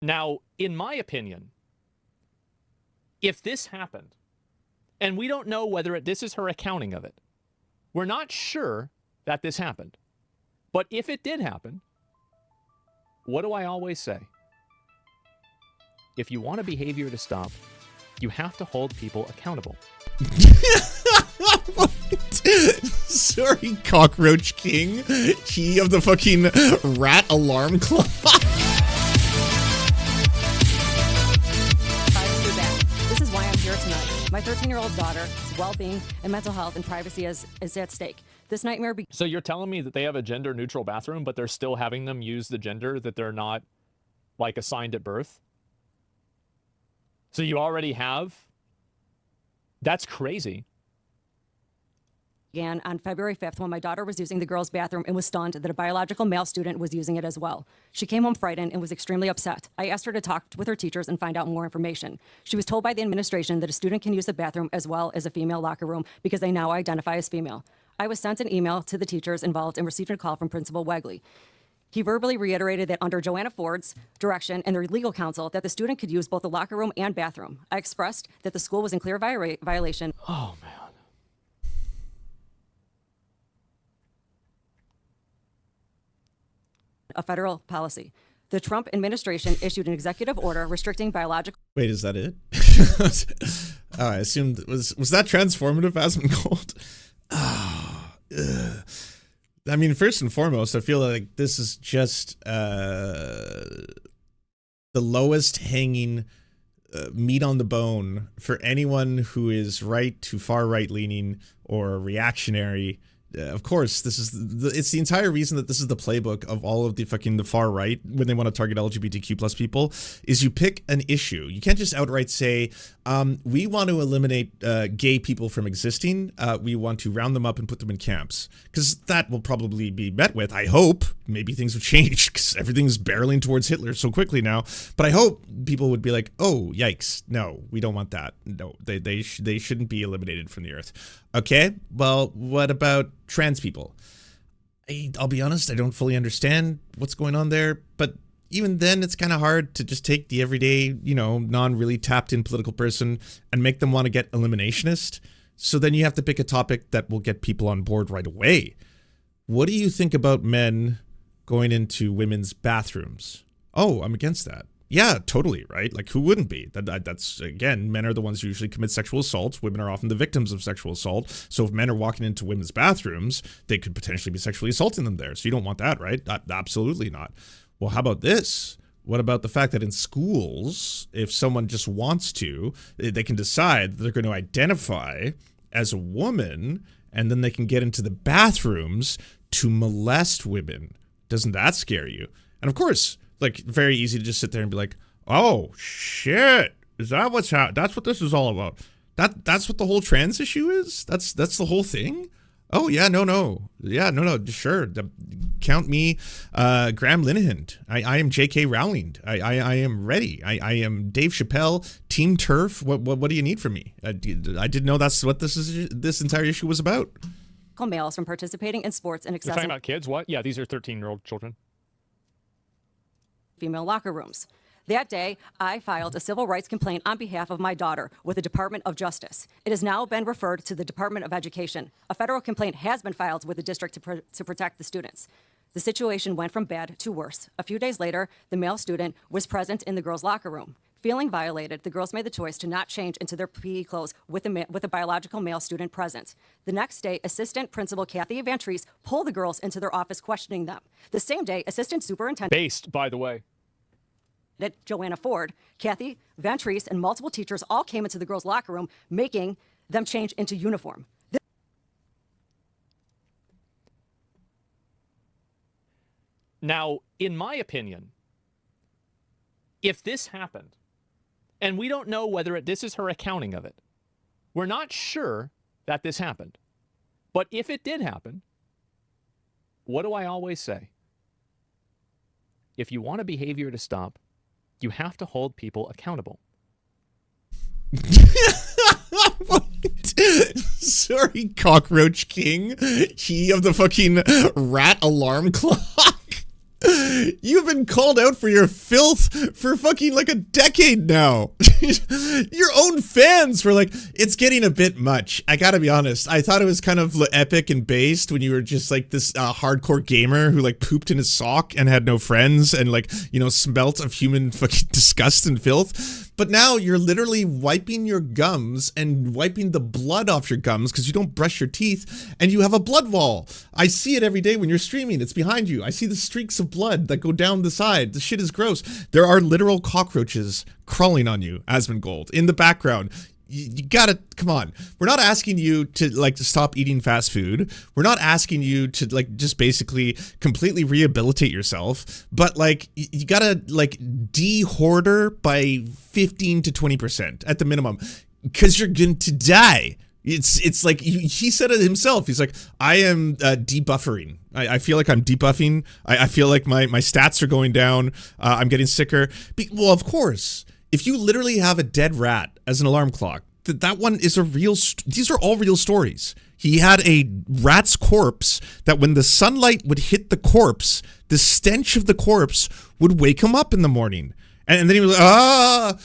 Now, in my opinion, if this happened, and we don't know whether this is her accounting of it, we're not sure that this happened. But if it did happen, what do I always say? If you want a behavior to stop, you have to hold people accountable. Sorry, Cockroach King. He of the fucking rat alarm clock. This is why I'm here tonight. My 13-year-old daughter's well-being and mental health and privacy is at stake. This nightmare. So you're telling me that they have a gender-neutral bathroom, but they're still having them use the gender that they're not, like, assigned at birth? So you already have? That's crazy. Began on February 5th when my daughter was using the girls' bathroom and was stunned that a biological male student was using it as well. She came home frightened and was extremely upset. I asked her to talk with her teachers and find out more information. She was told by the administration that a student can use the bathroom as well as a female locker room because they now identify as female. I was sent an email to the teachers involved and received a call from Principal Wegley. He verbally reiterated that under Joanna Ford's direction and their legal counsel that the student could use both the locker room and bathroom. I expressed that the school was in clear violation. Oh, man. A federal policy. The Trump administration issued an executive order restricting biological. Wait, is that it? Oh, I assumed was that transformative, Asmongold? Oh, I mean, first and foremost, I feel like this is just the lowest hanging meat on the bone for anyone who is right to far right leaning or reactionary. Of course, this is it's the entire reason that this is the playbook of all of the far right when they want to target LGBTQ plus people is you pick an issue. You can't just outright say, we want to eliminate gay people from existing. We want to round them up and put them in camps, because that will probably be met with, I hope, maybe things have changed because everything's barreling towards Hitler so quickly now. But I hope people would be like, oh, yikes. No, we don't want that. No, they shouldn't be eliminated from the earth. Okay, well, what about trans people? I'll be honest, I don't fully understand what's going on there, but even then it's kind of hard to just take the everyday, non-really tapped in political person and make them want to get eliminationist. So then you have to pick a topic that will get people on board right away. What do you think about men going into women's bathrooms? Oh, I'm against that. Yeah, totally, right? Like, who wouldn't be? That's, again, men are the ones who usually commit sexual assaults. Women are often the victims of sexual assault. So if men are walking into women's bathrooms, they could potentially be sexually assaulting them there. So you don't want that, right? Absolutely not. Well, how about this? What about the fact that in schools, if someone just wants to, they can decide that they're going to identify as a woman, and then they can get into the bathrooms to molest women. Doesn't that scare you? And of course, like, very easy to just sit there and be like, oh shit, is that that's what this is all about? That's what the whole trans issue is? That's the whole thing? Oh yeah, no. Yeah, no, sure. Count me Graham Linehan. I am J.K. Rowling. I am ready. I am Dave Chappelle, Team Turf. What do you need from me? I didn't know that's what this entire issue was about. Males from participating in sports and You're excessive. talking about kids? What? Yeah, these are 13-year-old children. Female locker rooms. That day, I filed a civil rights complaint on behalf of my daughter with the Department of Justice. It has now been referred to the Department of Education. A federal complaint has been filed with the district to protect the students. The situation went from bad to worse. A few days later, the male student was present in the girls' locker room. Feeling violated, the girls made the choice to not change into their PE clothes with a biological male student present. The next day, Assistant Principal Kathy Van Treese pulled the girls into their office questioning them. The same day, Assistant Superintendent... Based, by the way. Joanna Ford, Kathy Van Treese, and multiple teachers all came into the girls' locker room, making them change into uniform. Now, in my opinion, if this happened, and we don't know whether this is her accounting of it, we're not sure that this happened. But if it did happen, what do I always say? If you want a behavior to stop, you have to hold people accountable. Sorry, Cockroach King. He of the fucking rat alarm clock. You've been called out for your filth for fucking like a decade now. Your own fans were like, it's getting a bit much. I gotta be honest. I thought it was kind of epic and based when you were just like this hardcore gamer who like pooped in his sock and had no friends and like, you know, smelt of human fucking disgust and filth. But now you're literally wiping your gums and wiping the blood off your gums because you don't brush your teeth and you have a blood wall. I see it every day when you're streaming. It's behind you. I see the streaks of blood that go down the side. The shit is gross. There are literal cockroaches crawling on you, Asmongold, in the background. You gotta, come on. We're not asking you to like to stop eating fast food. We're not asking you to like just basically completely rehabilitate yourself, but like you gotta like de-hoarder by 15 to 20% at the minimum, because you're going to die. It's like he said it himself. He's like, I am debuffering. I feel like I'm debuffing. I feel like my stats are going down. I'm getting sicker. Well, of course. If you literally have a dead rat as an alarm clock, that one is a real, these are all real stories. He had a rat's corpse that when the sunlight would hit the corpse, the stench of the corpse would wake him up in the morning. And then he was like,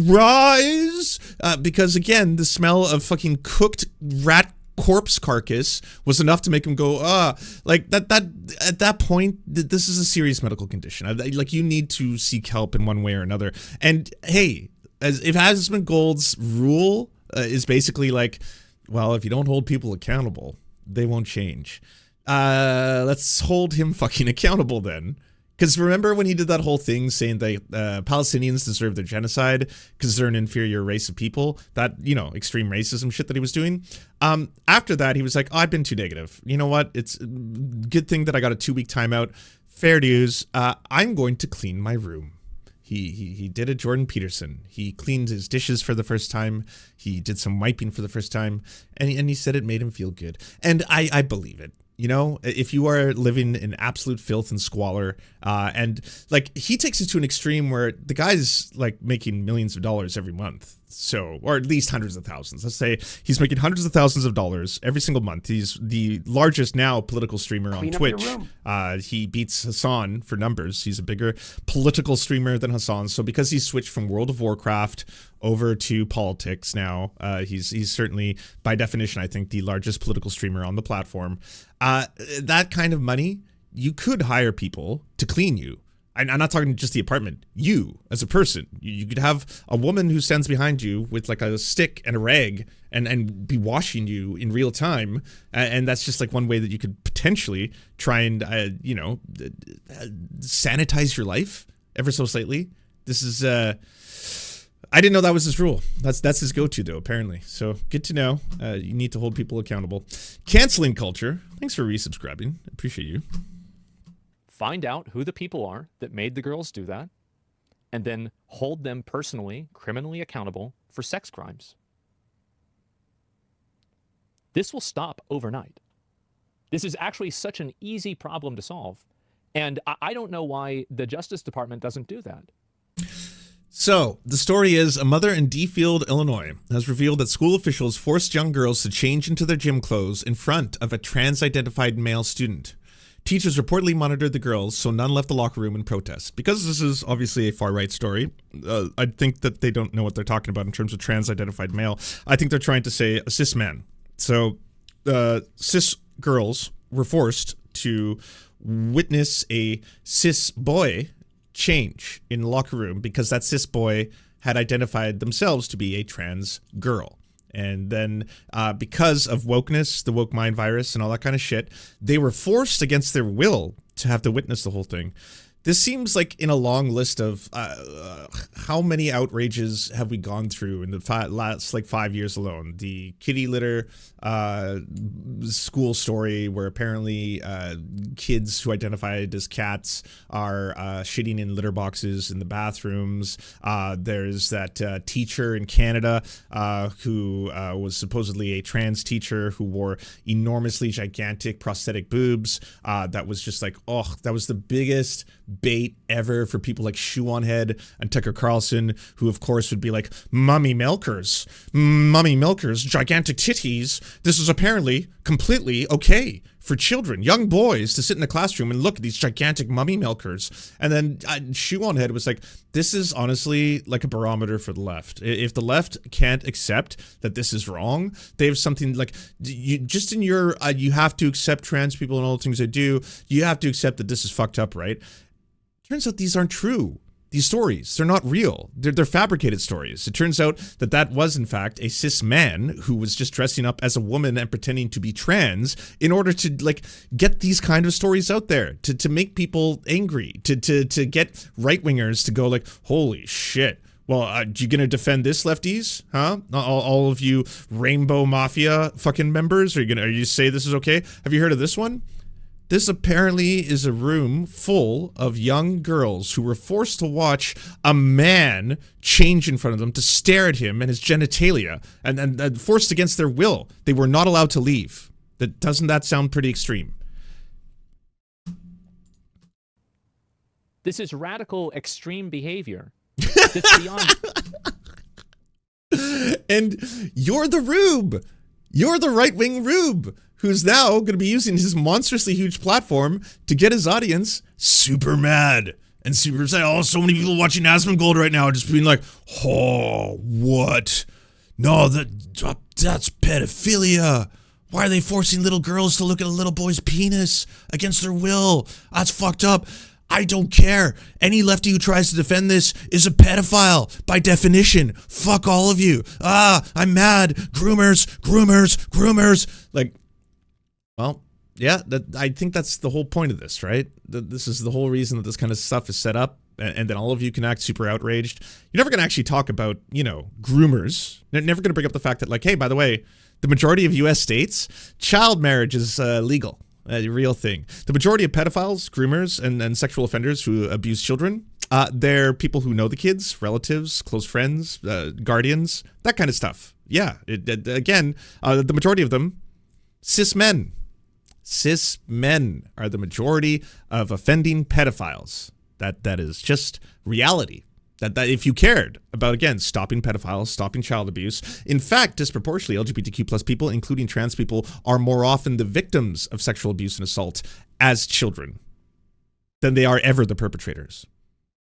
rise! Because again, the smell of fucking cooked rat corpse carcass was enough to make him go, like that at that point, this is a serious medical condition. Like you need to seek help in one way or another. And hey, if Asmongold's rule is basically like, well, if you don't hold people accountable, they won't change. Let's hold him fucking accountable then. Because remember when he did that whole thing saying that Palestinians deserve their genocide because they're an inferior race of people? That, you know, extreme racism shit that he was doing. After that, he was like, oh, I've been too negative. You know what? It's a good thing that I got a 2-week timeout. Fair dues. I'm going to clean my room. He did a Jordan Peterson. He cleaned his dishes for the first time. He did some wiping for the first time. And he said it made him feel good. And I believe it. You know, if you are living in absolute filth and squalor, and like he takes it to an extreme where the guy's like making millions of dollars every month. So, or at least hundreds of thousands. Let's say he's making hundreds of thousands of dollars every single month. He's the largest now political streamer on Twitch. He beats Hassan for numbers. He's a bigger political streamer than Hassan. So because he's switched from World of Warcraft over to politics now, he's certainly, by definition, I think the largest political streamer on the platform. That kind of money, you could hire people to clean you. I'm not talking just the apartment. You, as a person, you could have a woman who stands behind you with like a stick and a rag and be washing you in real time. And that's just like one way that you could potentially try and, you know, sanitize your life ever so slightly. This is, I didn't know that was his rule. That's his go-to though, apparently. So good to know. You need to hold people accountable. Canceling culture. Thanks for resubscribing. Appreciate you. Find out who the people are that made the girls do that, and then hold them personally, criminally accountable for sex crimes. This will stop overnight. This is actually such an easy problem to solve, and I don't know why the Justice Department doesn't do that. So, the story is a mother in Deerfield, Illinois, has revealed that school officials forced young girls to change into their gym clothes in front of a trans-identified male student. Teachers reportedly monitored the girls, so none left the locker room in protest. Because this is obviously a far-right story, I think that they don't know what they're talking about in terms of trans-identified male. I think they're trying to say a cis man. So, cis girls were forced to witness a cis boy change in the locker room because that cis boy had identified themselves to be a trans girl. And then because of wokeness, the woke mind virus and all that kind of shit, they were forced against their will to have to witness the whole thing. This seems like in a long list of how many outrages have we gone through in the last like 5 years alone. The kitty litter school story where apparently kids who identified as cats are shitting in litter boxes in the bathrooms. There's that teacher in Canada who was supposedly a trans teacher who wore enormously gigantic prosthetic boobs. That was just like, oh, that was the biggest bait ever for people like Shoe on Head and Tucker Carlson, who of course would be like, mummy milkers, gigantic titties. This is apparently completely okay for children, young boys, to sit in a classroom and look at these gigantic mummy milkers. And then Shoe on Head was like, this is honestly like a barometer for the left. If the left can't accept that this is wrong, they have something like, you just in your, you have to accept trans people and all the things they do, you have to accept that this is fucked up, right? Turns out these aren't true. These stories, they're not real. They're fabricated stories. It turns out that that was, in fact, a cis man who was just dressing up as a woman and pretending to be trans in order to, like, get these kind of stories out there, to make people angry, to get right-wingers to go like, holy shit. Well, you gonna defend this, lefties? Huh? All of you Rainbow Mafia fucking members? Are you say this is okay? Have you heard of this one? This apparently is a room full of young girls who were forced to watch a man change in front of them, to stare at him and his genitalia, and forced against their will. They were not allowed to leave. Doesn't that sound pretty extreme? This is radical, extreme behavior. That's beyond. And you're the rube. You're the right-wing rube, who's now going to be using his monstrously huge platform to get his audience super mad and super upset. Oh, so many people watching Asmongold right now are just being like, oh, what? No, that's pedophilia. Why are they forcing little girls to look at a little boy's penis against their will? That's fucked up. I don't care. Any lefty who tries to defend this is a pedophile by definition. Fuck all of you. I'm mad. Groomers. Like, well, yeah, I think that's the whole point of this, right? This is the whole reason that this kind of stuff is set up, and then all of you can act super outraged. You're never going to actually talk about, groomers. They're never going to bring up the fact that, like, hey, by the way, the majority of U.S. states, child marriage is legal. A real thing. The majority of pedophiles, groomers, and sexual offenders who abuse children, they're people who know the kids, relatives, close friends, guardians, that kind of stuff. Yeah, again, the majority of them, cis men. Cis men are the majority of offending pedophiles. That is just reality. That if you cared about, again, stopping pedophiles, stopping child abuse, in fact, disproportionately, LGBTQ plus people, including trans people, are more often the victims of sexual abuse and assault as children than they are ever the perpetrators.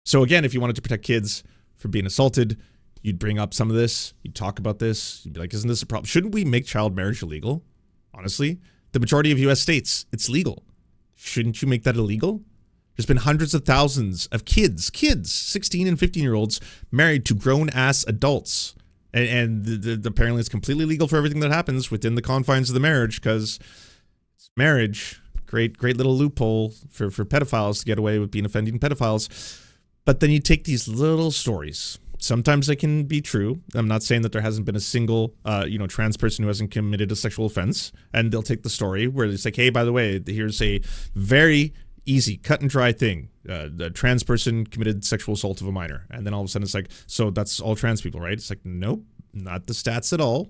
So again, if you wanted to protect kids from being assaulted, you'd bring up some of this, you'd talk about this, you'd be like, isn't this a problem? Shouldn't we make child marriage illegal? Honestly, the majority of US states, it's legal. Shouldn't you make that illegal? There's been hundreds of thousands of kids, 16 and 15-year-olds married to grown-ass adults. And apparently it's completely legal for everything that happens within the confines of the marriage, because it's marriage. Great little loophole for pedophiles to get away with being offending pedophiles. But then you take these little stories. Sometimes they can be true. I'm not saying that there hasn't been a single, trans person who hasn't committed a sexual offense. And they'll take the story where it's like, hey, by the way, here's a very easy, cut and dry thing. The trans person committed sexual assault of a minor. And then all of a sudden it's like, so that's all trans people, right? It's like, nope, not the stats at all.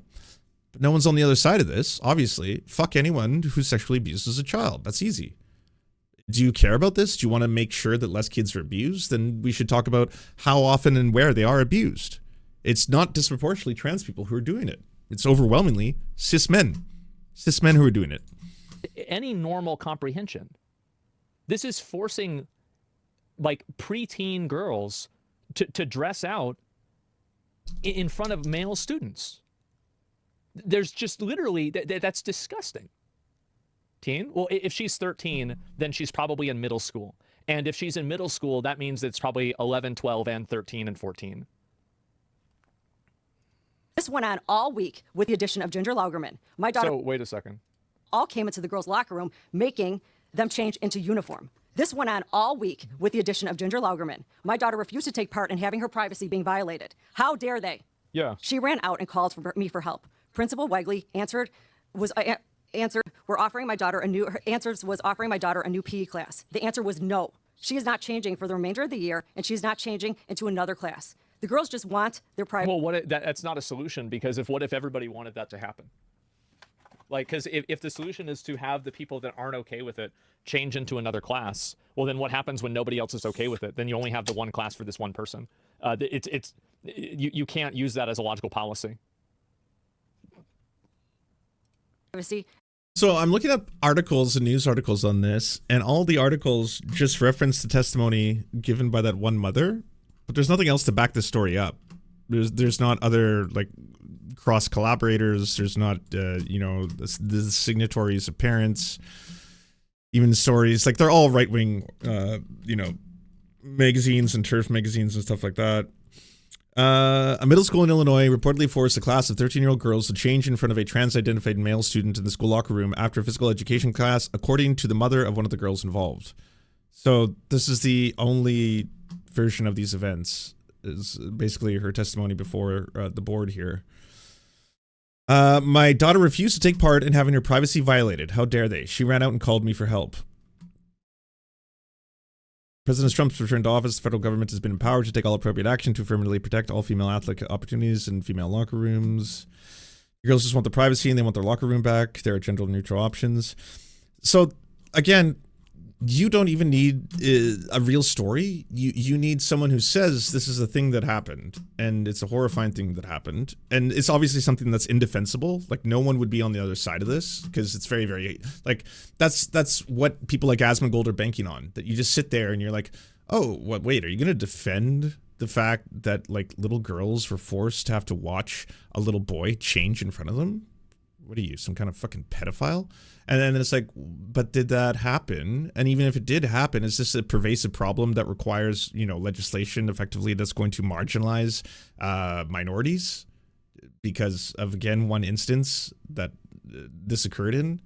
But no one's on the other side of this. Obviously, fuck anyone who's sexually abused as a child. That's easy. Do you care about this? Do you want to make sure that less kids are abused? Then we should talk about how often and where they are abused. It's not disproportionately trans people who are doing it. It's overwhelmingly cis men who are doing it. Any normal comprehension. This is forcing, like, preteen girls to dress out in front of male students. There's just literally, that's disgusting. Teen? Well, if she's 13, then she's probably in middle school. And if she's in middle school, that means it's probably 11, 12, and 13 and 14. This went on all week with the addition of Ginger Laugerman. My daughter So, wait a second. all came into the girls' locker room, making them change into uniform. This went on all week with the addition of Ginger Laugerman. My daughter refused to take part in having her privacy being violated. How dare they? Yeah. She ran out and called for me for help. Principal Wegley answered was offering my daughter a new PE class. The answer was no. She is not changing for the remainder of the year, and she's not changing into another class. The girls just want their private. Well, that's not a solution, because what if everybody wanted that to happen? Like, because if the solution is to have the people that aren't okay with it change into another class, well, then what happens when nobody else is okay with it? Then you only have the one class for this one person. You can't use that as a logical policy. Privacy. So I'm looking up articles and news articles on this, and all the articles just reference the testimony given by that one mother, but there's nothing else to back this story up. There's not other like cross collaborators. There's not the signatories of parents, even stories like they're all right wing magazines and turf magazines and stuff like that. A middle school in Illinois reportedly forced a class of 13-year-old girls to change in front of a trans-identified male student in the school locker room after a physical education class, according to the mother of one of the girls involved. So this is the only version of these events, is basically her testimony before the board here. My daughter refused to take part in having her privacy violated. How dare they? She ran out and called me for help. President Trump's return to office, the federal government has been empowered to take all appropriate action to affirmatively protect all female athletic opportunities in female locker rooms. Girls just want the privacy and they want their locker room back. There are gender neutral options. So, again, you don't even need a real story. You need someone who says this is a thing that happened and it's a horrifying thing that happened. And it's obviously something that's indefensible. Like no one would be on the other side of this because it's very, very like that's what people like Asmongold are banking on. That you just sit there and you're like, oh, what? Wait, are you going to defend the fact that like little girls were forced to have to watch a little boy change in front of them? What are you, some kind of fucking pedophile? And then it's like, but did that happen? And even if it did happen, is this a pervasive problem that requires, legislation effectively that's going to marginalize minorities because of, again, one instance that this occurred in?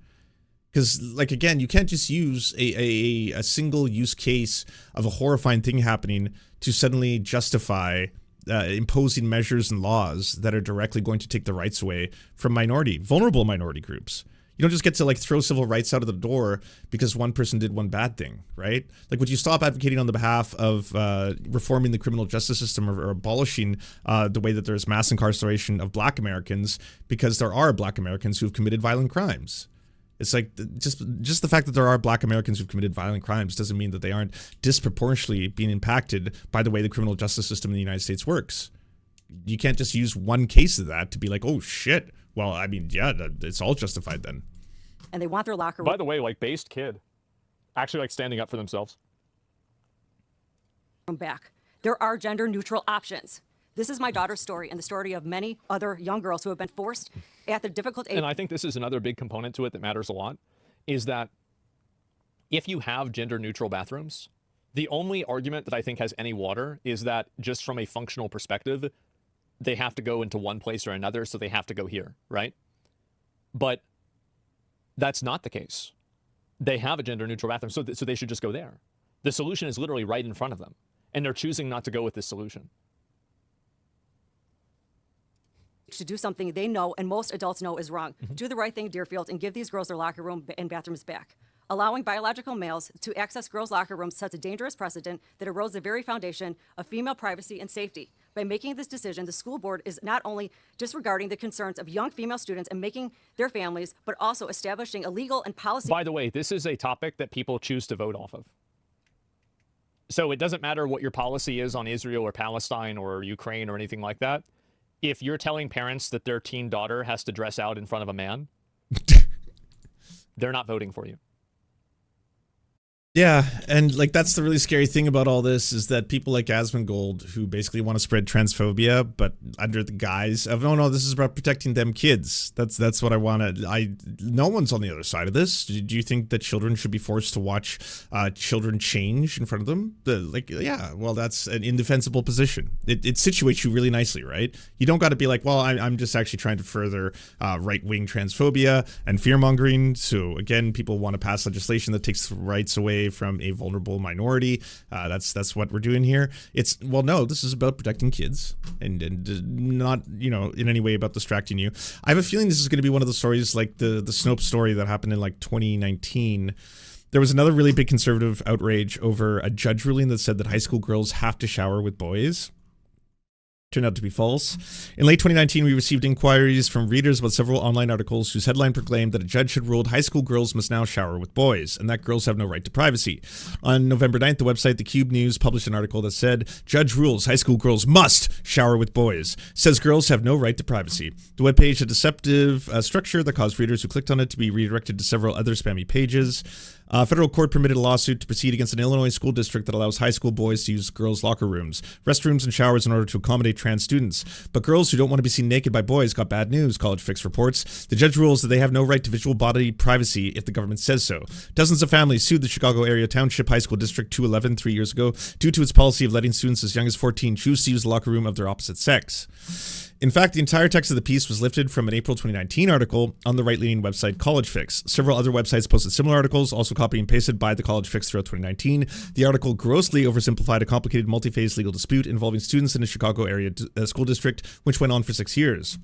Because, like, again, you can't just use a single use case of a horrifying thing happening to suddenly justify imposing measures and laws that are directly going to take the rights away from vulnerable minority groups. You don't just get to like throw civil rights out of the door because one person did one bad thing, right? Like, would you stop advocating on the behalf of reforming the criminal justice system or abolishing the way that there's mass incarceration of Black Americans because there are Black Americans who've committed violent crimes? It's like just the fact that there are Black Americans who've committed violent crimes doesn't mean that they aren't disproportionately being impacted by the way the criminal justice system in the United States works. You can't just use one case of that to be like, oh shit. Well, I mean, yeah, it's all justified then. And they want their locker room. By the way, like based kid, actually like standing up for themselves. Back. There are gender neutral options. This is my daughter's story and the story of many other young girls who have been forced at the difficult age. And I think this is another big component to it that matters a lot, is that if you have gender neutral bathrooms, the only argument that I think has any water is that just from a functional perspective, they have to go into one place or another, so they have to go here, right? But that's not the case. They have a gender neutral bathroom, so they should just go there. The solution is literally right in front of them, and they're choosing not to go with this solution. To do something they know and most adults know is wrong. Do the right thing, Deerfield, and give these girls their locker room and bathrooms back. Allowing biological males to access girls' locker rooms sets a dangerous precedent that erodes the very foundation of female privacy and safety. By making this decision, the school board is not only disregarding the concerns of young female students and making their families, but also establishing a legal and policy. By the way, this is a topic that people choose to vote off of. So it doesn't matter what your policy is on Israel or Palestine or Ukraine or anything like that. If you're telling parents that their teen daughter has to dress out in front of a man, they're not voting for you. Yeah, and like that's the really scary thing about all this is that people like Asmongold, who basically want to spread transphobia, but under the guise of no, this is about protecting them kids. That's what I want to. No one's on the other side of this. Do you think that children should be forced to watch children change in front of them? Yeah, well, that's an indefensible position. It situates you really nicely, right? You don't got to be like, well, I'm just actually trying to further right-wing transphobia and fear-mongering. So again, people want to pass legislation that takes rights away from a vulnerable minority. That's what we're doing here. No, this is about protecting kids and not, in any way about distracting you. I have a feeling this is going to be one of the stories like the Snopes story that happened in like 2019. There was another really big conservative outrage over a judge ruling that said that high school girls have to shower with boys. turned out to be false. In late 2019, we received inquiries from readers about several online articles whose headline proclaimed that a judge had ruled high school girls must now shower with boys, and that girls have no right to privacy. On November 9th, the website The Cube News published an article that said, "Judge rules high school girls must shower with boys. Says girls have no right to privacy." The webpage had a deceptive structure that caused readers who clicked on it to be redirected to several other spammy pages. Federal court permitted a lawsuit to proceed against an Illinois school district that allows high school boys to use girls' locker rooms, restrooms, and showers in order to accommodate trans students. But girls who don't want to be seen naked by boys got bad news, College Fix reports. The judge rules that they have no right to visual bodily privacy if the government says so. Dozens of families sued the Chicago area Township High School District 211 3 years ago due to its policy of letting students as young as 14 choose to use the locker room of their opposite sex. In fact, the entire text of the piece was lifted from an April 2019 article on the right-leaning website College Fix. Several other websites posted similar articles, also copied and pasted by the College Fix throughout 2019. The article grossly oversimplified a complicated multi-phase legal dispute involving students in a Chicago area school district, which went on for 6 years.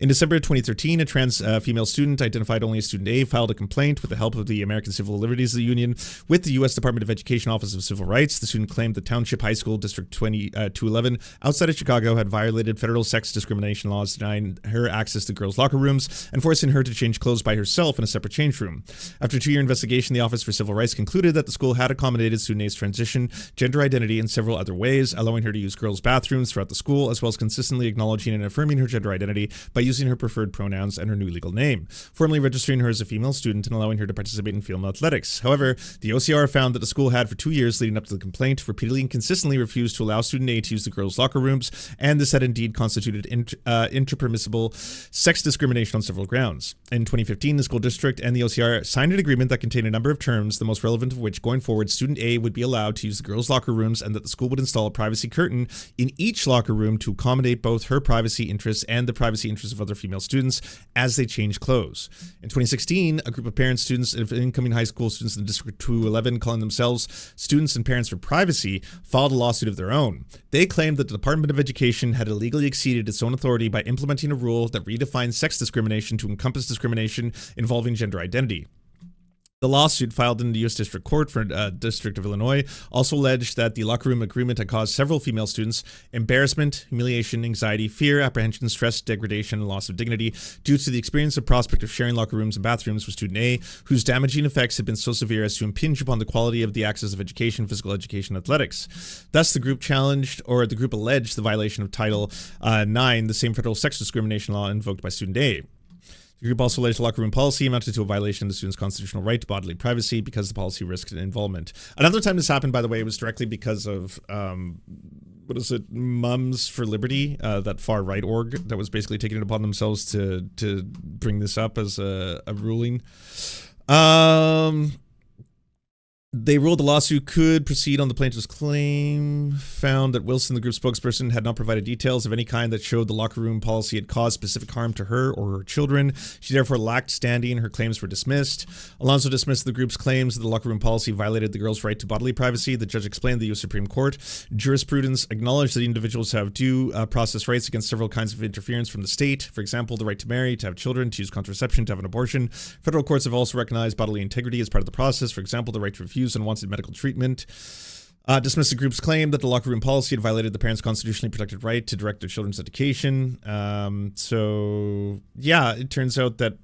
In December 2013, a trans female student, identified only as Student A, filed a complaint with the help of the American Civil Liberties Union with the U.S. Department of Education Office of Civil Rights. The student claimed the Township High School District 211 outside of Chicago had violated federal sex discrimination laws, denying her access to girls' locker rooms and forcing her to change clothes by herself in a separate change room. After a 2-year investigation, the Office for Civil Rights concluded that the school had accommodated Student A's transition, gender identity in several other ways, allowing her to use girls' bathrooms throughout the school, as well as consistently acknowledging and affirming her gender identity by using her preferred pronouns and her new legal name, formally registering her as a female student and allowing her to participate in female athletics. However, the OCR found that the school had, for 2 years leading up to the complaint, repeatedly and consistently refused to allow Student A to use the girls' locker rooms, and this had indeed constituted interpermissible sex discrimination on several grounds. In 2015, the school district and the OCR signed an agreement that contained a number of terms, the most relevant of which, going forward, Student A would be allowed to use the girls' locker rooms and that the school would install a privacy curtain in each locker room to accommodate both her privacy interests and the privacy interests of other female students as they change clothes. In 2016, a group of parents, students, and incoming high school students in District 211, calling themselves Students and Parents for Privacy, filed a lawsuit of their own. They claimed that the Department of Education had illegally exceeded its own authority by implementing a rule that redefines sex discrimination to encompass discrimination involving gender identity. The lawsuit filed in the U.S. District Court for District of Illinois also alleged that the locker room agreement had caused several female students embarrassment, humiliation, anxiety, fear, apprehension, stress, degradation, and loss of dignity due to the experience of prospect of sharing locker rooms and bathrooms with Student A, whose damaging effects had been so severe as to impinge upon the quality of the access of education, physical education, and athletics. Thus, the group alleged the violation of Title 9, the same federal sex discrimination law invoked by Student A. The group also alleged the locker room policy amounted to a violation of the student's constitutional right to bodily privacy because the policy risked involvement. Another time this happened, by the way, was directly because of, Mums for Liberty, that far-right org that was basically taking it upon themselves to bring this up as a ruling. They ruled the lawsuit could proceed on the plaintiff's claim, found that Wilson, the group spokesperson, had not provided details of any kind that showed the locker room policy had caused specific harm to her or her children. She therefore lacked standing. Her claims were dismissed. Alonzo dismissed the group's claims that the locker room policy violated the girl's right to bodily privacy. The judge explained the U.S. Supreme Court jurisprudence acknowledged that individuals have due process rights against several kinds of interference from the state. For example, the right to marry, to have children, to use contraception, to have an abortion. Federal courts have also recognized bodily integrity as part of the process. For example, the right to refuse unwanted medical treatment. Dismissed the group's claim that the locker room policy had violated the parents' constitutionally protected right to direct their children's education. So, yeah, it turns out that,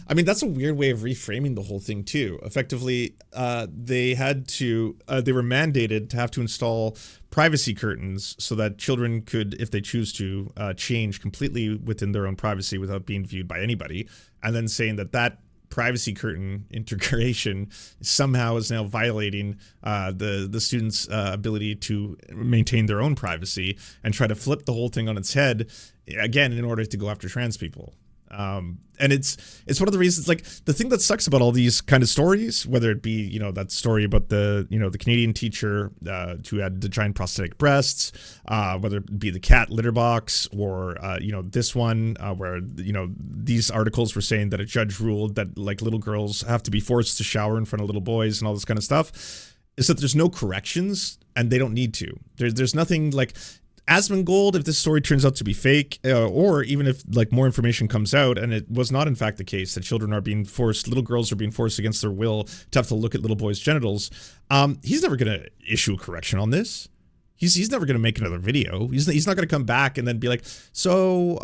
I mean, that's a weird way of reframing the whole thing, too. Effectively, they were mandated to have to install privacy curtains so that children could, if they choose to, change completely within their own privacy without being viewed by anybody. And then saying that privacy curtain integration somehow is now violating the students' ability to maintain their own privacy and try to flip the whole thing on its head, again, in order to go after trans people. And it's one of the reasons, like, the thing that sucks about all these kind of stories, whether it be, that story about the Canadian teacher who had the giant prosthetic breasts, whether it be the cat litter box, or, this one where, these articles were saying that a judge ruled that, like, little girls have to be forced to shower in front of little boys and all this kind of stuff, is that there's no corrections and they don't need to. There's nothing like Asmongold, if this story turns out to be fake, or even if like more information comes out and it was not in fact the case that little girls are being forced against their will to have to look at little boys' genitals, he's never going to issue a correction on this. He's never going to make another video. He's not going to come back and then be like, so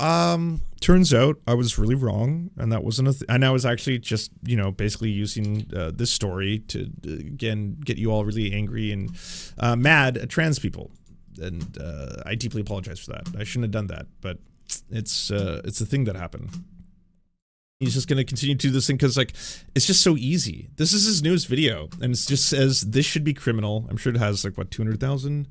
turns out I was really wrong, and that wasn't and I was actually just, you know, basically using this story to again get you all really angry and mad at trans people, and I deeply apologize for that. I shouldn't have done that, but it's a thing that happened. He's just going to continue to do this thing because, like, it's just so easy. This is his newest video, and it just says this should be criminal. I'm sure it has, like, what, 200,000?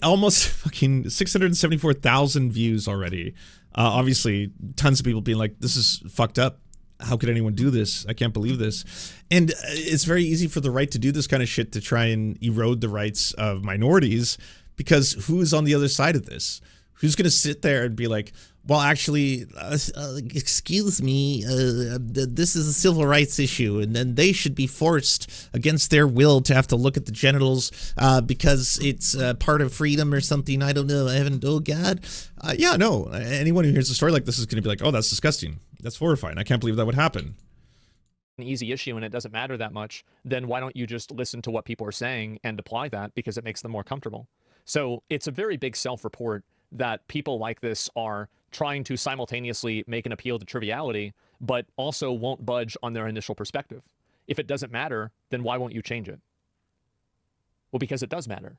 Almost fucking 674,000 views already. Obviously, tons of people being like, this is fucked up. How could anyone do this? I can't believe this. And it's very easy for the right to do this kind of shit to try and erode the rights of minorities, because who is on the other side of this? Who's going to sit there and be like, well, actually, excuse me, this is a civil rights issue, and then they should be forced against their will to have to look at the genitals because it's part of freedom or something. I don't know. I haven't, oh, God. Yeah, no. Anyone who hears a story like this is going to be like, oh, that's disgusting. That's horrifying. I can't believe that would happen. An easy issue and it doesn't matter that much, then why don't you just listen to what people are saying and apply that because it makes them more comfortable? So it's a very big self-report that people like this are trying to simultaneously make an appeal to triviality, but also won't budge on their initial perspective. If it doesn't matter, then why won't you change it? Well, because it does matter.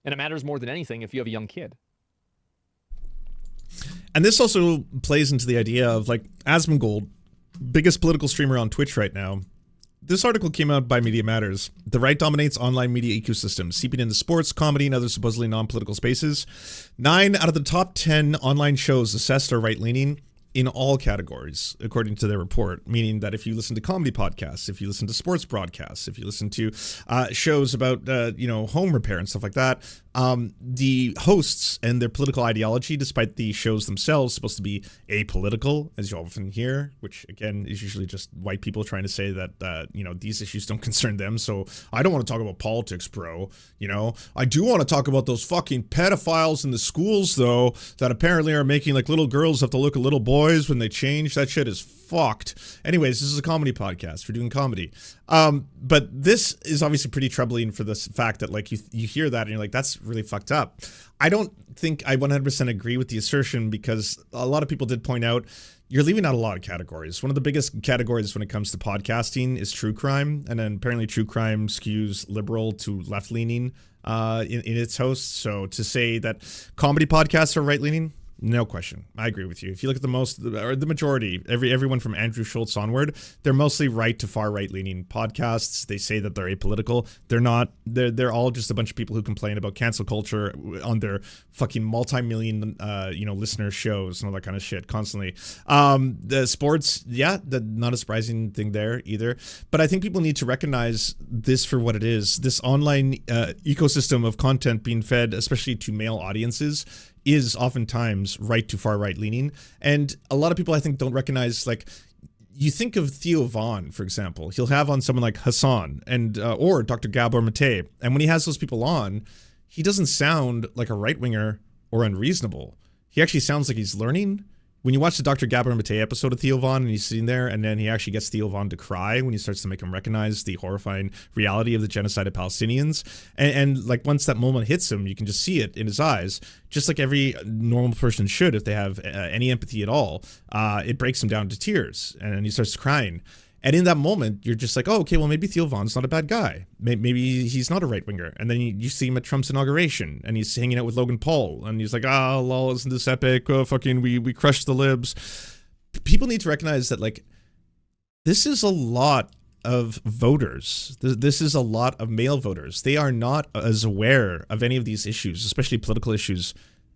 And it matters more than anything if you have a young kid. And this also plays into the idea of, like, Asmongold, biggest political streamer on Twitch right now. This article came out by Media Matters. The right dominates online media ecosystems, seeping into sports, comedy, and other supposedly non-political spaces. 9 out of the top 10 online shows assessed are right-leaning in all categories, according to their report, meaning that if you listen to comedy podcasts, if you listen to sports broadcasts, if you listen to shows about, you know, home repair and stuff like that, the hosts and their political ideology, despite the shows themselves supposed to be apolitical, as you often hear, which again is usually just white people trying to say that, you know, these issues don't concern them. So I don't want to talk about politics, bro. You know, I do want to talk about those fucking pedophiles in the schools, though, that apparently are making like little girls have to look at little boys when they change. That shit is fucked. Anyways, this is a comedy podcast. We're doing comedy. But this is obviously pretty troubling for the fact that, like, you hear that and you're like, that's really fucked up. I don't think I 100% agree with the assertion, because a lot of people did point out you're leaving out a lot of categories. One of the biggest categories when it comes to podcasting is true crime. And then apparently true crime skews liberal to left-leaning in its hosts. So to say that comedy podcasts are right-leaning, no question. I agree with you. If you look at the majority, everyone from Andrew Schultz onward, they're mostly right to far right-leaning podcasts. They say that they're apolitical. They're not. They're all just a bunch of people who complain about cancel culture on their fucking multi-million, listener shows and all that kind of shit constantly. The sports, yeah, not a surprising thing there either. But I think people need to recognize this for what it is. This online ecosystem of content being fed, especially to male audiences, is oftentimes right to far right leaning. And a lot of people, I think, don't recognize, like, you think of Theo Von, for example, he'll have on someone like Hassan and or Dr. Gabor Mate. And when he has those people on, he doesn't sound like a right winger or unreasonable. He actually sounds like he's learning. When you watch the Dr. Gabor Mate episode of Theo Von and he's sitting there and then he actually gets Theo Von to cry when he starts to make him recognize the horrifying reality of the genocide of Palestinians. And like once that moment hits him, you can just see it in his eyes, just like every normal person should if they have any empathy at all. It breaks him down to tears and he starts crying. And in that moment, you're just like, oh, okay, well, maybe Theo Von's not a bad guy. Maybe he's not a right winger. And then you see him at Trump's inauguration, and he's hanging out with Logan Paul, and he's like, oh, lol, isn't this epic? Oh, fucking, we crushed the libs. People need to recognize that, like, this is a lot of voters. This is a lot of male voters. They are not as aware of any of these issues, especially political issues,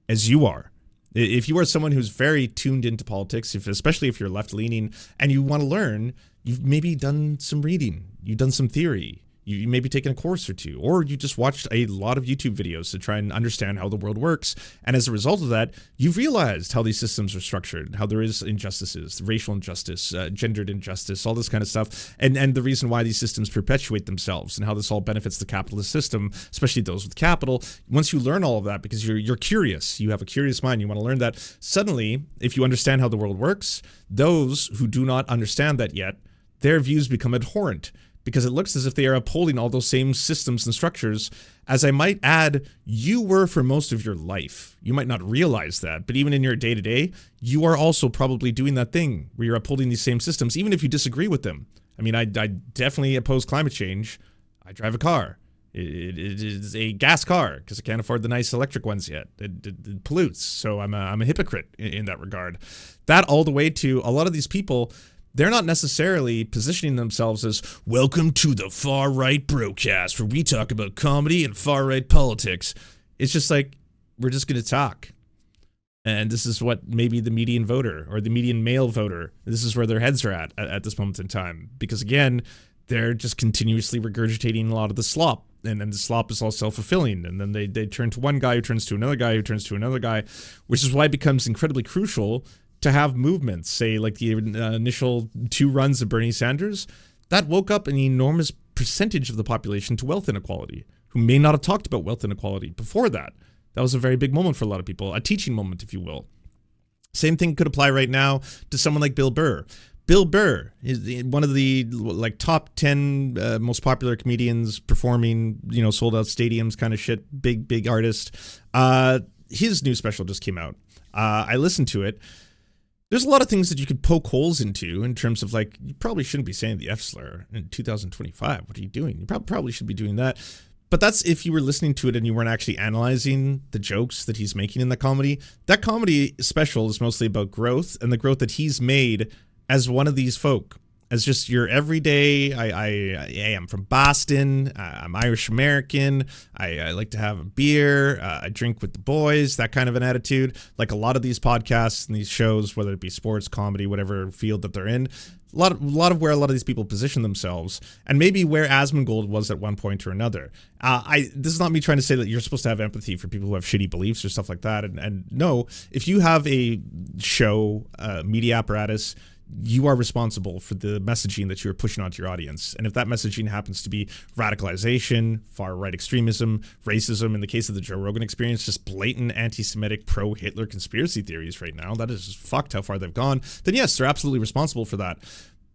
as you are. If you are someone who's very tuned into politics, especially if you're left-leaning and you want to learn, you've maybe done some reading, you've done some theory, you maybe taken a course or two, or you just watched a lot of YouTube videos to try and understand how the world works. And as a result of that, you've realized how these systems are structured, how there is injustices, racial injustice, gendered injustice, all this kind of stuff, and the reason why these systems perpetuate themselves and how this all benefits the capitalist system, especially those with capital. Once you learn all of that, because you're curious, you have a curious mind, you want to learn that, suddenly, if you understand how the world works, those who do not understand that yet, their views become abhorrent, because it looks as if they are upholding all those same systems and structures. As I might add, you were for most of your life. You might not realize that, but even in your day-to-day, you are also probably doing that thing where you're upholding these same systems, even if you disagree with them. I mean, I definitely oppose climate change. I drive a car. It is a gas car because I can't afford the nice electric ones yet. It pollutes, so I'm a hypocrite in that regard. That all the way to a lot of these people, they're not necessarily positioning themselves as welcome to the far right broadcast where we talk about comedy and far right politics. It's just like, we're just going to talk. And this is what maybe the median voter or the median male voter, this is where their heads are at this moment in time. Because again, they're just continuously regurgitating a lot of the slop. And then the slop is all self-fulfilling. And then they turn to one guy who turns to another guy who turns to another guy, which is why it becomes incredibly crucial to have movements, say like the initial 2 runs of Bernie Sanders, that woke up an enormous percentage of the population to wealth inequality, who may not have talked about wealth inequality before that. That was a very big moment for a lot of people, a teaching moment, if you will. Same thing could apply right now to someone like Bill Burr. Bill Burr is one of the like top 10 most popular comedians performing, sold out stadiums kind of shit, big artist. His new special just came out. I listened to it. There's a lot of things that you could poke holes into in terms of like, you probably shouldn't be saying the F slur in 2025. What are you doing? You probably should be doing that. But that's if you were listening to it and you weren't actually analyzing the jokes that he's making in the comedy. That comedy special is mostly about growth and the growth that he's made as one of these folk, as just your everyday, I am from Boston, I'm Irish American, I like to have a beer, I drink with the boys, that kind of an attitude. Like a lot of these podcasts and these shows, whether it be sports, comedy, whatever field that they're in, a lot of where a lot of these people position themselves, and maybe where Asmongold was at one point or another. This is not me trying to say that you're supposed to have empathy for people who have shitty beliefs or stuff like that. And no, if you have a show, media apparatus, you are responsible for the messaging that you're pushing onto your audience. And if that messaging happens to be radicalization, far-right extremism, racism, in the case of the Joe Rogan Experience, just blatant anti-Semitic, pro-Hitler conspiracy theories right now, that is just fucked how far they've gone, then yes, they're absolutely responsible for that.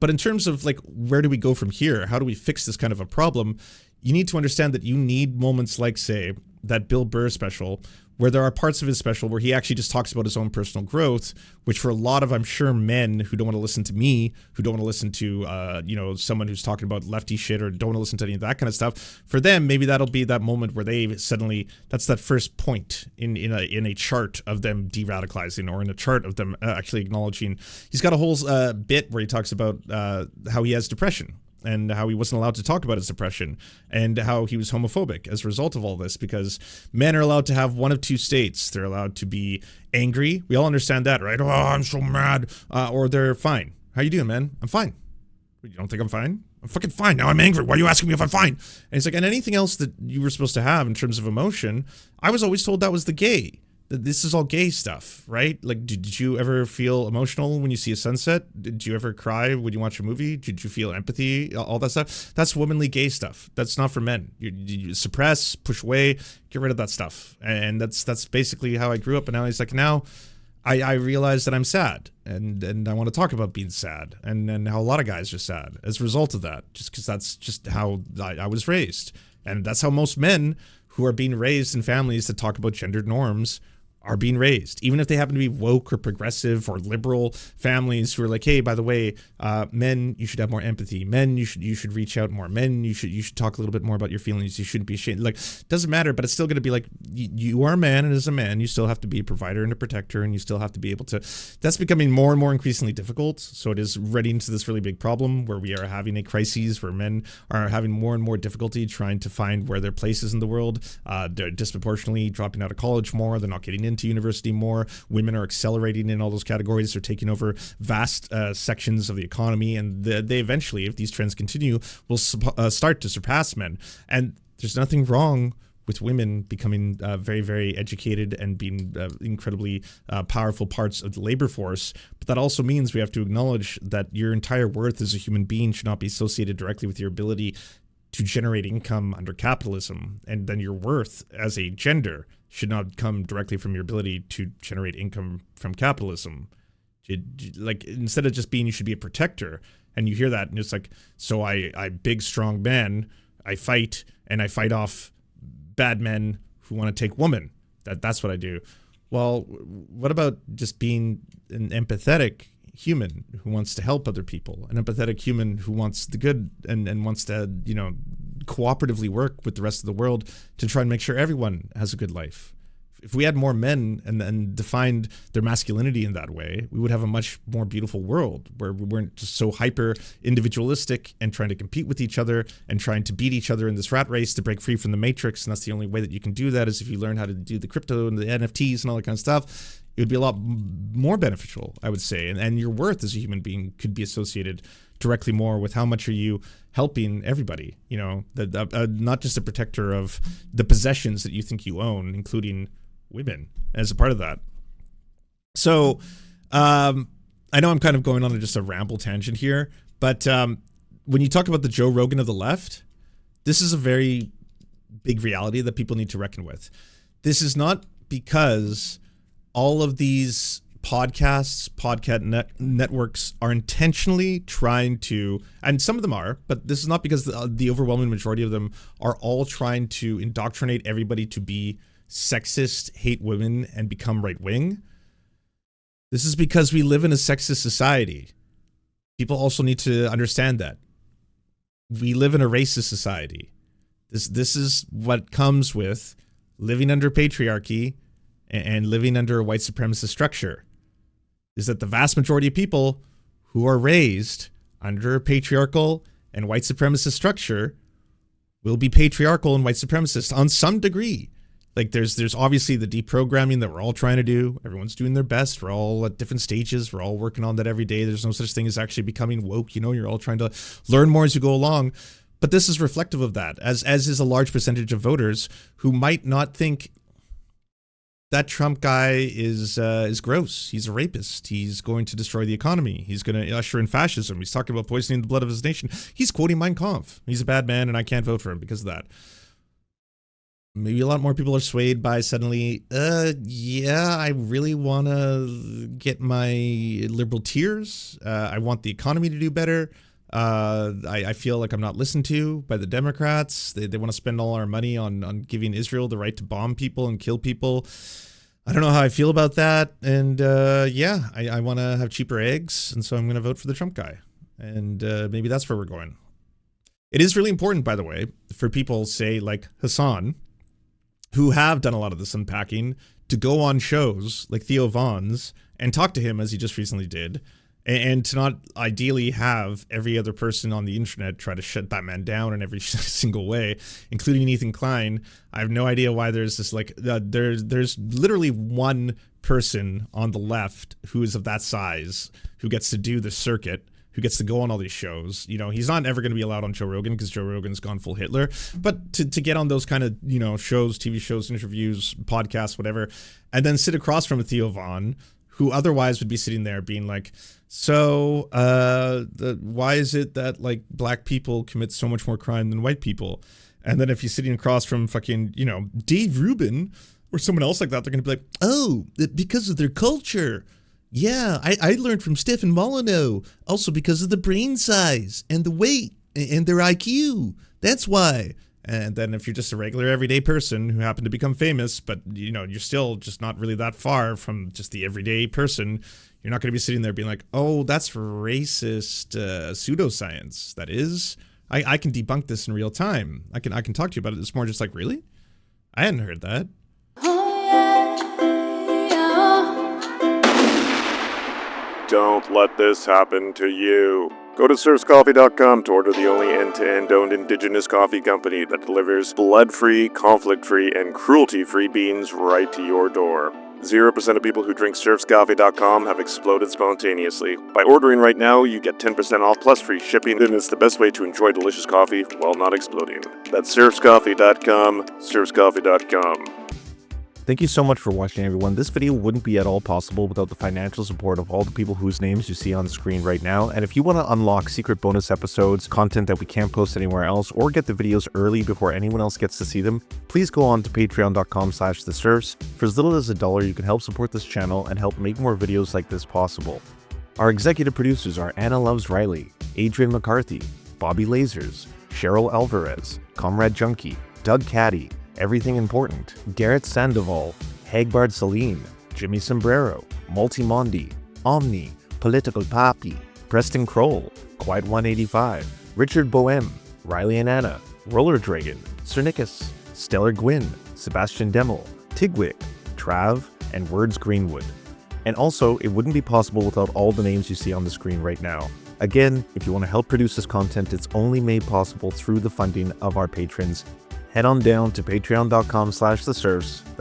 But in terms of like, where do we go from here? How do we fix this kind of a problem? You need to understand that you need moments like, say, that Bill Burr special, where there are parts of his special where he actually just talks about his own personal growth, which for a lot of, I'm sure, men who don't want to listen to me, who don't want to listen to, someone who's talking about lefty shit or don't want to listen to any of that kind of stuff, for them, maybe that'll be that moment where they suddenly, that's that first point in a chart of them de-radicalizing, or in a chart of them actually acknowledging. He's got a whole bit where he talks about how he has depression, and how he wasn't allowed to talk about his depression, and how he was homophobic as a result of all this, because men are allowed to have one of two states. They're allowed to be angry. We all understand that, right? Oh, I'm so mad. Or they're fine. How you doing, man? I'm fine. You don't think I'm fine? I'm fucking fine. Now I'm angry. Why are you asking me if I'm fine? And it's like, and anything else that you were supposed to have in terms of emotion, I was always told that was the gay. This is all gay stuff, right? Like, did you ever feel emotional when you see a sunset? Did you ever cry when you watch a movie? Did you feel empathy? All that stuff? That's womanly gay stuff. That's not for men. You suppress, push away, get rid of that stuff. And that's basically how I grew up. And now it's like, now I realize that I'm sad, and I want to talk about being sad, and how a lot of guys are sad as a result of that, just because that's just how I was raised. And that's how most men who are being raised in families that talk about gendered norms are being raised, even if they happen to be woke or progressive or liberal families who are like, hey, by the way, men, you should have more empathy. Men, you should reach out more. Men, you should talk a little bit more about your feelings. You shouldn't be ashamed. Like, doesn't matter, but it's still going to be like, you are a man, and as a man, you still have to be a provider and a protector, and you still have to be able to. That's becoming more and more increasingly difficult. So it is running into this really big problem where we are having a crisis where men are having more and more difficulty trying to find where their place is in the world. They're disproportionately dropping out of college more. They're not getting into university more. Women are accelerating in all those categories. They're taking over vast sections of the economy, and they eventually, if these trends continue, will start to surpass men. And there's nothing wrong with women becoming very, very educated and being incredibly powerful parts of the labor force. But that also means we have to acknowledge that your entire worth as a human being should not be associated directly with your ability to generate income under capitalism, and then your worth as a gender should not come directly from your ability to generate income from capitalism. Like, instead of just being, you should be a protector, And you hear that and it's like, so I big, strong man, I fight and I fight off bad men who want to take women. That's what I do. Well, what about just being an empathetic human who wants to help other people, an empathetic human who wants the good and wants to, cooperatively work with the rest of the world to try and make sure everyone has a good life? If we had more men and defined their masculinity in that way, we would have a much more beautiful world where we weren't just so hyper individualistic and trying to compete with each other and trying to beat each other in this rat race to break free from the matrix. And that's the only way that you can do that is if you learn how to do the crypto and the NFTs and all that kind of stuff. It would be a lot more beneficial, I would say. And your worth as a human being could be associated directly more with how much are you helping everybody, not just a protector of the possessions that you think you own, including women as a part of that. So I know I'm kind of going on just a ramble tangent here, but when you talk about the Joe Rogan of the left, this is a very big reality that people need to reckon with. This is not because all of these podcast networks are intentionally trying to, and some of them are, but this is not because the overwhelming majority of them are all trying to indoctrinate everybody to be sexist, hate women, and become right-wing. This is because we live in a sexist society. People also need to understand that. We live in a racist society. This is what comes with living under patriarchy and living under a white supremacist structure, is that the vast majority of people who are raised under a patriarchal and white supremacist structure will be patriarchal and white supremacist on some degree. Like there's obviously the deprogramming that we're all trying to do. Everyone's doing their best. We're all at different stages. We're all working on that every day. There's no such thing as actually becoming woke. You're all trying to learn more as you go along. But this is reflective of that, as is a large percentage of voters who might not think that Trump guy is gross. He's a rapist. He's going to destroy the economy. He's going to usher in fascism. He's talking about poisoning the blood of his nation. He's quoting Mein Kampf. He's a bad man, and I can't vote for him because of that. Maybe a lot more people are swayed by suddenly, I really want to get my liberal tears. I want the economy to do better. I feel like I'm not listened to by the Democrats. They want to spend all our money on giving Israel the right to bomb people and kill people. I don't know how I feel about that. And I want to have cheaper eggs. And so I'm going to vote for the Trump guy. And maybe that's where we're going. It is really important, by the way, for people, say, like Hassan, who have done a lot of this unpacking, to go on shows like Theo Vaughn's and talk to him as he just recently did, and to not ideally have every other person on the internet try to shut that man down in every single way, including Ethan Klein. I have no idea why there's this there's literally one person on the left who is of that size who gets to do the circuit, who gets to go on all these shows. He's not ever going to be allowed on Joe Rogan because Joe Rogan's gone full Hitler. But to get on those kind of, shows, TV shows, interviews, podcasts, whatever, and then sit across from a Theo Vaughn, who otherwise would be sitting there being like, so why is it that like black people commit so much more crime than white people? And then if you're sitting across from fucking, Dave Rubin or someone else like that, they're going to be like, oh, because of their culture. Yeah, I learned from Stefan Molyneux, also because of the brain size and the weight and their IQ. That's why. And then if you're just a regular everyday person who happened to become famous, but you're still just not really that far from just the everyday person, you're not going to be sitting there being like, oh, that's racist pseudoscience. That is. I can debunk this in real time. I can talk to you about it. It's more just like, really? I hadn't heard that. Don't let this happen to you. Go to serfscoffee.com to order the only end-to-end owned indigenous coffee company that delivers blood-free, conflict-free, and cruelty-free beans right to your door. 0% of people who drink serfscoffee.com have exploded spontaneously. By ordering right now, you get 10% off plus free shipping, and it's the best way to enjoy delicious coffee while not exploding. That's serfscoffee.com, serfscoffee.com. Thank you so much for watching, everyone. This video wouldn't be at all possible without the financial support of all the people whose names you see on the screen right now. And if you want to unlock secret bonus episodes, content that we can't post anywhere else, or get the videos early before anyone else gets to see them, please go on to patreon.com/theserfs. For as little as $1, you can help support this channel and help make more videos like this possible. Our executive producers are Anna Loves Riley, Adrian McCarthy, Bobby Lasers, Cheryl Alvarez, Comrade Junkie, Doug Caddy, Everything Important, Garrett Sandoval, Hagbard Celine, Jimmy Sombrero, Multimondi, Omni, Political Papi, Preston Kroll, Quiet 185, Richard Boehm, Riley and Anna, Roller Dragon, Cernicus, Stellar Gwyn, Sebastian Demel, Tigwig, Trav, and Words Greenwood. And also, it wouldn't be possible without all the names you see on the screen right now. Again, if you want to help produce this content, it's only made possible through the funding of our patrons. Head on down to patreon.com/theserfs.